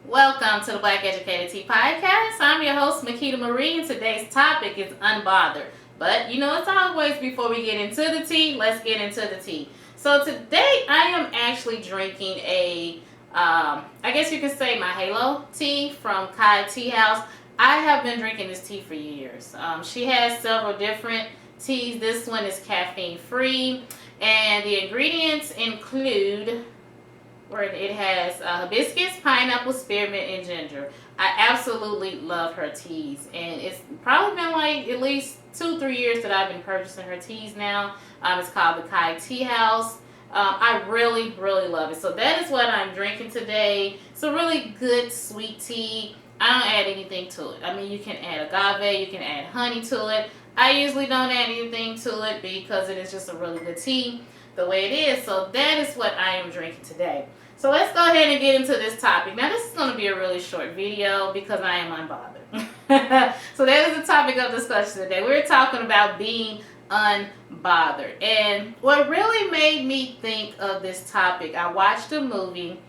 Welcome to the Black Educated Tea Podcast. I'm your host, Makeda Marie, and today's topic is Unbothered. But as always, before we get into the tea, let's get into the tea. So today I am actually drinking I guess you could say my Halo tea from Kai Tea House. I have been drinking this tea for years. She has several different teas. This one is caffeine free, and the ingredients include where it has hibiscus, pineapple, spearmint, and ginger. I absolutely love her teas, and it's probably been like at least 2-3 years that I've been purchasing her teas now. It's called the Kai Tea House. I really, really love it. So that is what I'm drinking today. It's a really good sweet tea. I don't add anything to it. I mean, you can add agave, you can add honey to it. I usually don't add anything to it because it is just a really good tea the way it is. So that is what I am drinking today. So let's go ahead and get into this topic. Now this is going to be a really short video because I am unbothered. So that is the topic of discussion today. We're talking about being unbothered. And what really made me think of this topic, I watched a movie,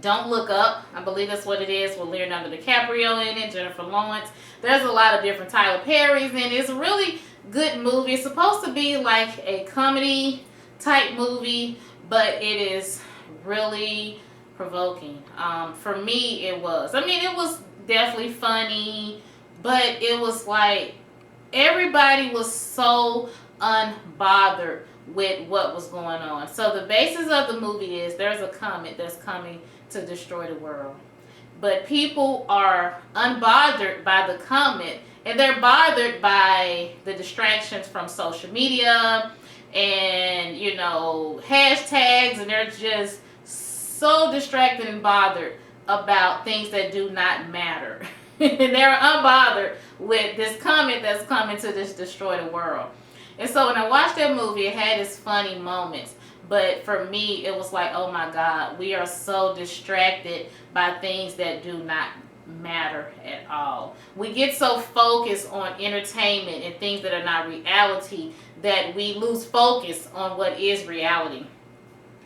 Don't Look Up. I believe that's what it is, with Leonardo DiCaprio in it, Jennifer Lawrence. There's a lot of different Tyler Perry's in it. It's a really good movie. It's supposed to be like a comedy type movie, but it is really provoking. For me, it was. I mean, it was definitely funny, but it was like everybody was so unbothered with what was going on. So the basis of the movie is there's a comet that's coming to destroy the world, but people are unbothered by the comet, and they're bothered by the distractions from social media and hashtags, and they're just so distracted and bothered about things that do not matter. And they're unbothered with this comet that's coming to destroy the world. And so when I watched that movie, it had its funny moments. But for me, it was like, oh my God, we are so distracted by things that do not matter at all. We get so focused on entertainment and things that are not reality that we lose focus on what is reality.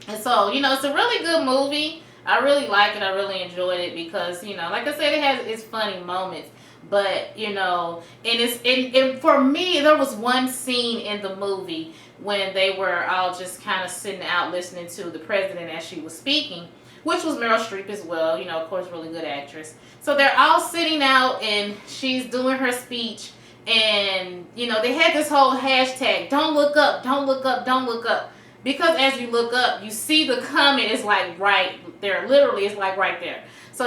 And so, it's a really good movie. I really like it. I really enjoyed it because, like I said, it has its funny moments. But, and for me, there was one scene in the movie when they were all just kind of sitting out listening to the president as she was speaking, which was Meryl Streep as well, of course, really good actress. So they're all sitting out and she's doing her speech, and, they had this whole hashtag, don't look up, don't look up, don't look up. Because as you look up, you see the comet is like right there. Literally, it's like right there. So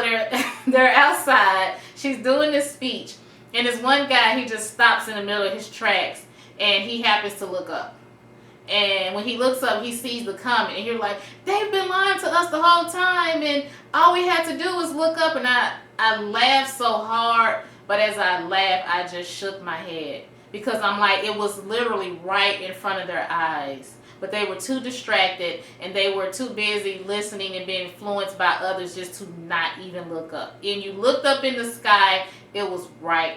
they're outside. She's doing this speech, and this one guy, he just stops in the middle of his tracks, and he happens to look up. And when he looks up, he sees the comet, and you're like, they've been lying to us the whole time, and all we had to do was look up. And I laughed so hard, but as I laughed, I just shook my head because I'm like, it was literally right in front of their eyes. But they were too distracted, and they were too busy listening and being influenced by others just to not even look up. And you looked up in the sky, it was right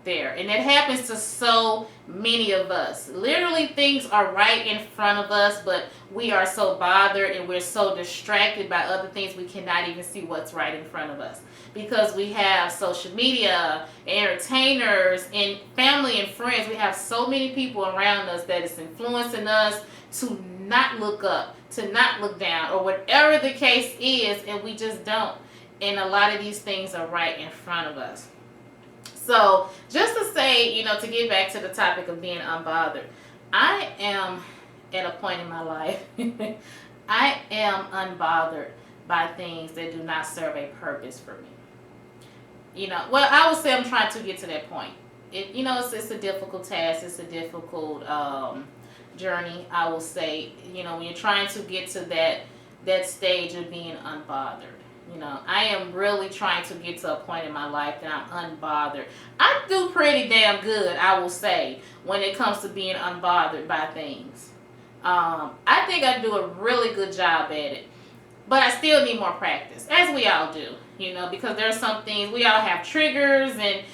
there. And it happens to so many of us. Literally, things are right in front of us, but we are so bothered and we're so distracted by other things we cannot even see what's right in front of us. Because we have social media, entertainers, and family and friends. We have so many people around us that is influencing us to not look up, to not look down, or whatever the case is, and we just don't. And a lot of these things are right in front of us. So just to say, to get back to the topic of being unbothered, I am at a point in my life, I am unbothered by things that do not serve a purpose for me. Well, I would say I'm trying to get to that point. It's a difficult task. It's a difficult journey, I will say. When you're trying to get to that stage of being unbothered. I am really trying to get to a point in my life that I'm unbothered. I do pretty damn good, I will say, when it comes to being unbothered by things. I think I do a really good job at it. But I still need more practice, as we all do, because there are some things, we all have triggers and,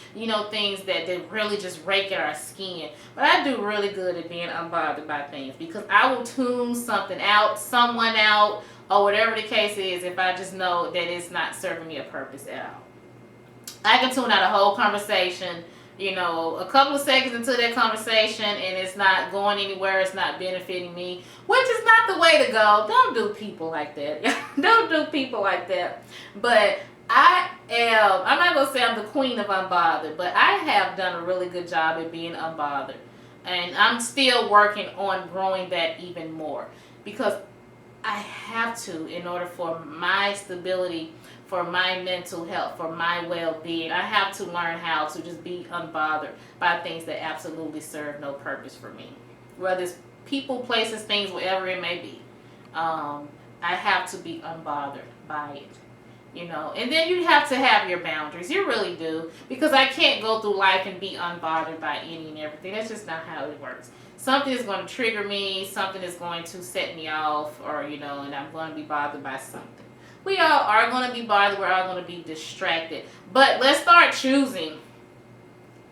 things that really just rake at our skin. But I do really good at being unbothered by things because I will tune something out, someone out, or whatever the case is, if I just know that it's not serving me a purpose at all. I can tune out a whole conversation, a couple of seconds into that conversation, and it's not going anywhere, it's not benefiting me, which is not the way to go. Don't do people like that. Don't do people like that. But I'm not going to say I'm the queen of unbothered, but I have done a really good job at being unbothered. And I'm still working on growing that even more, because I have to, in order for my stability, for my mental health, for my well-being. I have to learn how to just be unbothered by things that absolutely serve no purpose for me. Whether it's people, places, things, whatever it may be. I have to be unbothered by it. And then you have to have your boundaries. You really do. Because I can't go through life and be unbothered by any and everything. That's just not how it works. Something is going to trigger me. Something is going to set me off. Or, and I'm going to be bothered by something. We all are going to be bothered. We're all going to be distracted. But let's start choosing,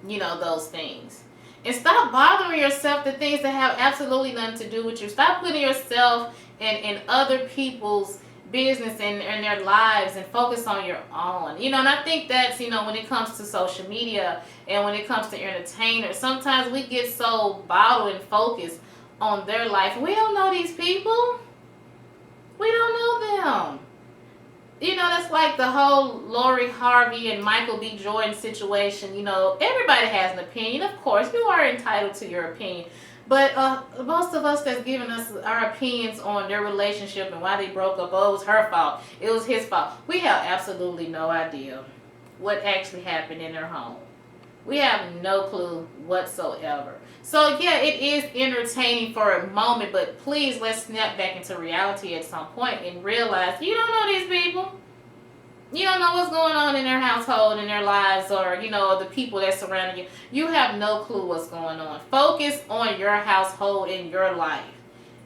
those things. And stop bothering yourself to things that have absolutely nothing to do with you. Stop putting yourself in other people's business and their lives, and focus on your own. And I think that's, when it comes to social media and when it comes to entertainers, sometimes we get so bottled and focused on their life. We don't know these people. We don't know them. That's like the whole Lori Harvey and Michael B. Jordan situation. Everybody has an opinion. Of course, you are entitled to your opinion. But most of us that's giving us our opinions on their relationship and why they broke up, it was her fault, it was his fault. We have absolutely no idea what actually happened in their home. We have no clue whatsoever. So yeah, it is entertaining for a moment, but please, let's snap back into reality at some point and realize you don't know these people. You don't know what's going on in their household, in their lives, or, the people that surround you. You have no clue what's going on. Focus on your household and your life.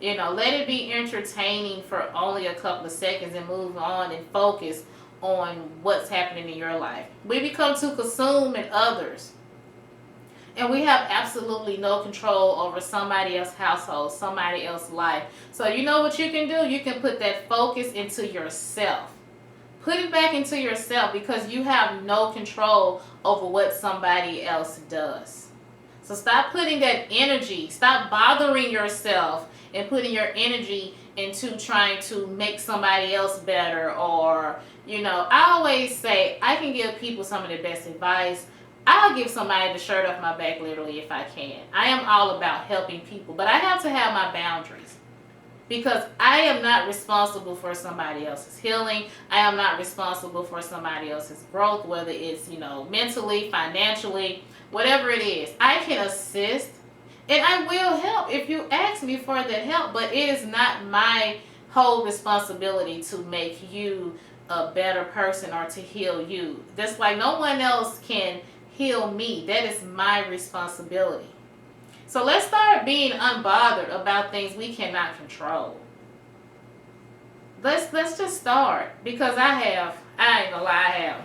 Let it be entertaining for only a couple of seconds and move on and focus on what's happening in your life. We become too consumed in others. And we have absolutely no control over somebody else's household, somebody else's life. So you know what you can do? You can put that focus into yourself. Put it back into yourself, because you have no control over what somebody else does. So stop putting that energy, stop bothering yourself and putting your energy into trying to make somebody else better. Or, I always say I can give people some of the best advice. I'll give somebody the shirt off my back literally if I can. I am all about helping people, but I have to have my boundaries. Because I am not responsible for somebody else's healing. I am not responsible for somebody else's growth, whether it's, mentally, financially, whatever it is. I can assist, and I will help if you ask me for that help, but it is not my whole responsibility to make you a better person or to heal you. Just like no one else can heal me. That is my responsibility. So let's start being unbothered about things we cannot control. Let's just start, because I ain't gonna lie, I have.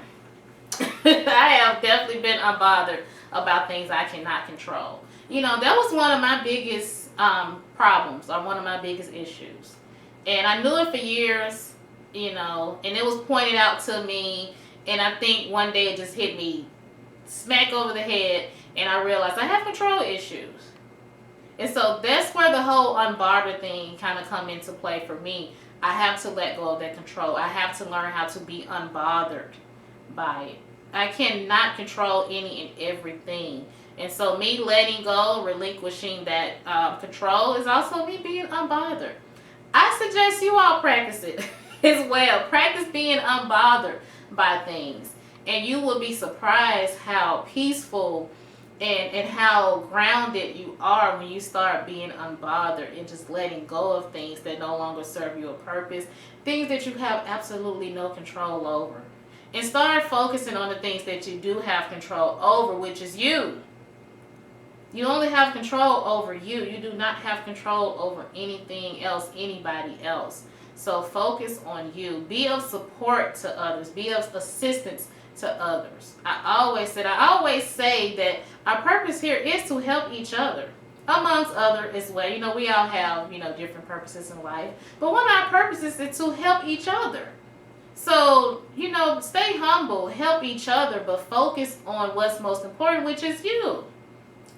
I have definitely been unbothered about things I cannot control. That was one of my biggest problems, or one of my biggest issues. And I knew it for years, and it was pointed out to me, and I think one day it just hit me smack over the head, and I realized I have control issues. And so that's where the whole unbothered thing kind of come into play for me. I have to let go of that control. I have to learn how to be unbothered by it. I cannot control any and everything. And so me letting go, relinquishing that control, is also me being unbothered. I suggest you all practice it as well. Practice being unbothered by things. And you will be surprised how peaceful and how grounded you are when you start being unbothered and just letting go of things that no longer serve you a purpose, things that you have absolutely no control over. And start focusing on the things that you do have control over, which is you. You only have control over you. You do not have control over anything else, anybody else. So focus on you. Be of support to others. Be of assistance to others. I always say that our purpose here is to help each other. amongst other as well. You know, we all have, you know, different purposes in life. But one of our purposes is to help each other. So, you know, stay humble, help each other, but focus on what's most important, which is you.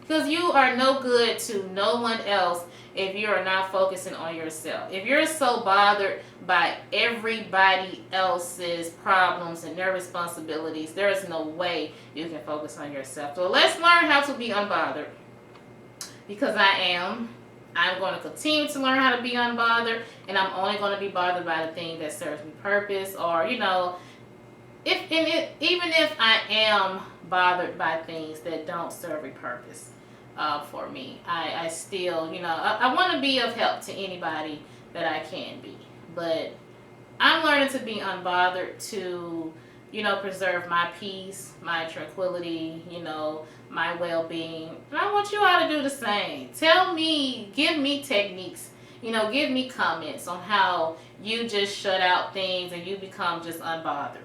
Because you are no good to no one else if you are not focusing on yourself. If you're so bothered by everybody else's problems and their responsibilities, there is no way you can focus on yourself. So let's learn how to be unbothered. Because I'm going to continue to learn how to be unbothered, and I'm only going to be bothered by the thing that serves me purpose, or, you know, even if I am bothered by things that don't serve a purpose for me, I still, you know, I want to be of help to anybody that I can be. But I'm learning to be unbothered, to, you know, preserve my peace, my tranquility, you know, my well-being. And I want you all to do the same. Tell me, give me techniques, you know, give me comments on how you just shut out things and you become just unbothered.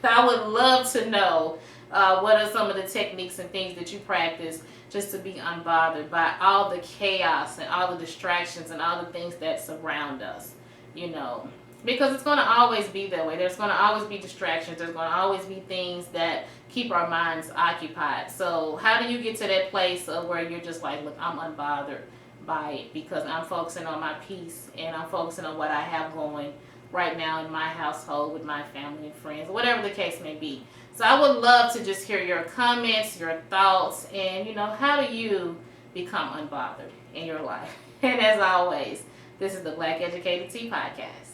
I would love to know what are some of the techniques and things that you practice just to be unbothered by all the chaos and all the distractions and all the things that surround us, you know. Because it's going to always be that way. There's going to always be distractions. There's going to always be things that keep our minds occupied. So how do you get to that place of where you're just like, look, I'm unbothered by it because I'm focusing on my peace and I'm focusing on what I have going right now in my household with my family and friends, whatever the case may be. So I would love to just hear your comments, your thoughts, and, you know, how do you become unbothered in your life? And as always, this is the Black Educated Tea Podcast.